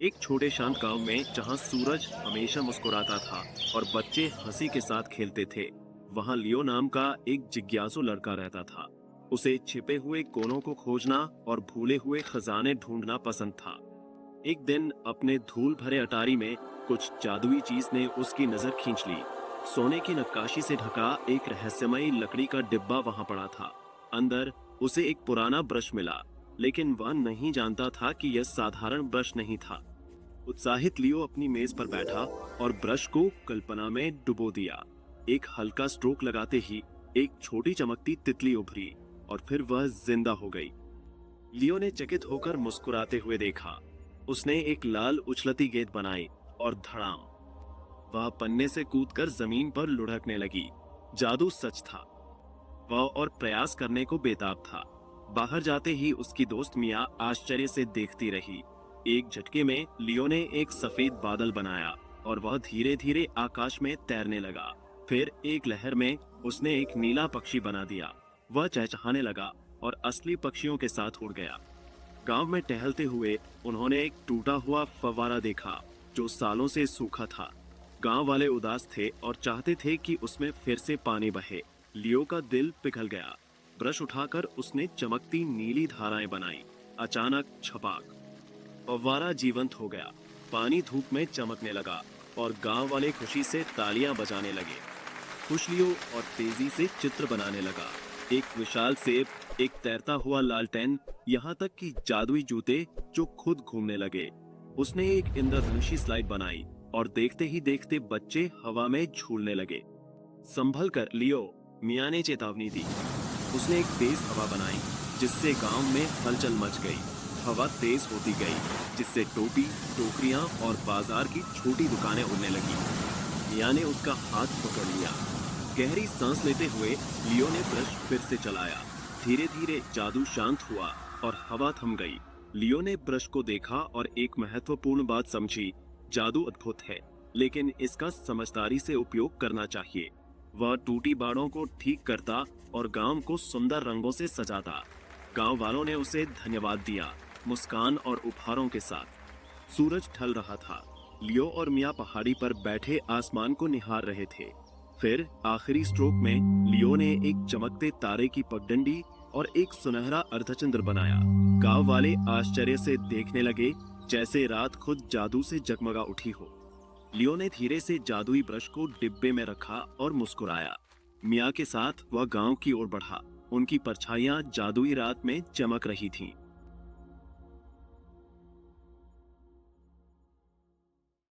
एक छोटे शांत गांव में जहां सूरज हमेशा मुस्कुराता था और बच्चे हंसी के साथ खेलते थे, वहां लियो नाम का एक जिज्ञासु लड़का रहता था। उसे छिपे हुए कोनों को खोजना और भूले हुए खजाने ढूंढना पसंद था। एक दिन अपने धूल भरे अटारी में कुछ जादुई चीज ने उसकी नजर खींच ली। सोने की नक्काशी से ढका एक रहस्यमयी लकड़ी का डिब्बा वहां पड़ा था। अंदर उसे एक पुराना ब्रश मिला, लेकिन वह नहीं जानता था कि यह साधारण ब्रश नहीं था। उत्साहित लियो अपनी मेज पर बैठा और ब्रश को कल्पना में डुबो दिया। एक हल्का स्ट्रोक लगाते ही एक छोटी चमकती तितली उभरी और फिर वह जिंदा हो गई। लियो ने चकित होकर मुस्कुराते हुए देखा। उसने एक लाल उछलती गेंद बनाई और धड़ाम, वह पन्ने से कूदकर जमीन पर लुढ़कने लगी। जादू सच था। वह और प्रयास करने को बेताब था। बाहर जाते ही उसकी दोस्त मिया आश्चर्य से देखती रही। एक झटके में लियो ने एक सफेद बादल बनाया और वह धीरे धीरे आकाश में तैरने लगा। फिर एक लहर में उसने एक नीला पक्षी बना दिया। वह चहचहाने लगा और असली पक्षियों के साथ उड़ गया। गांव में टहलते हुए उन्होंने एक टूटा हुआ फव्वारा देखा जो सालों से सूखा था। गांव वाले उदास थे और चाहते थे कि उसमें फिर से पानी बहे। लियो का दिल पिघल गया। ब्रश उठाकर उसने चमकती नीली धाराएं बनाई। अचानक छपाक, फव्वारा जीवंत हो गया। पानी धूप में चमकने लगा और गांव वाले खुशी से तालियां बजाने लगे। खुश लियो और तेजी से चित्र बनाने लगा। एक विशाल सेब, एक तैरता हुआ लालटेन, यहाँ तक कि जादुई जूते जो खुद घूमने लगे। उसने एक इंद्रधनुषी स्लाइड बनाई और देखते ही देखते बच्चे हवा में झूलने लगे। संभल कर लियो, मिया ने चेतावनी दी। उसने एक तेज हवा बनाई जिससे गांव में हलचल मच गई। हवा तेज होती गई जिससे टोपी, टोकरियां और बाजार की छोटी दुकानें उड़ने लगी। मिया ने उसका हाथ पकड़ लिया। गहरी सांस लेते हुए लियो ने ब्रश फिर से चलाया। धीरे धीरे जादू शांत हुआ और हवा थम गई। लियो ने ब्रश को देखा और एक महत्वपूर्ण बात समझी। जादू अद्भुत है, लेकिन इसका समझदारी से उपयोग करना चाहिए। वह टूटी बाड़ों को ठीक करता और गांव को सुंदर रंगों से सजाता। गांव वालों ने उसे धन्यवाद दिया, मुस्कान और उपहारों के साथ। सूरज ढल रहा था। लियो और मिया पहाड़ी पर बैठे आसमान को निहार रहे थे। फिर आखिरी स्ट्रोक में लियो ने एक चमकते तारे की पगडंडी और एक सुनहरा अर्धचंद्र बनाया। गांव वाले आश्चर्य से देखने लगे, जैसे रात खुद जादू से जगमगा उठी हो। लियो ने धीरे से जादुई ब्रश को डिब्बे में रखा और मुस्कुराया। मिया के साथ वह गांव की ओर बढ़ा। उनकी परछाइयां जादुई रात में चमक रही थीं।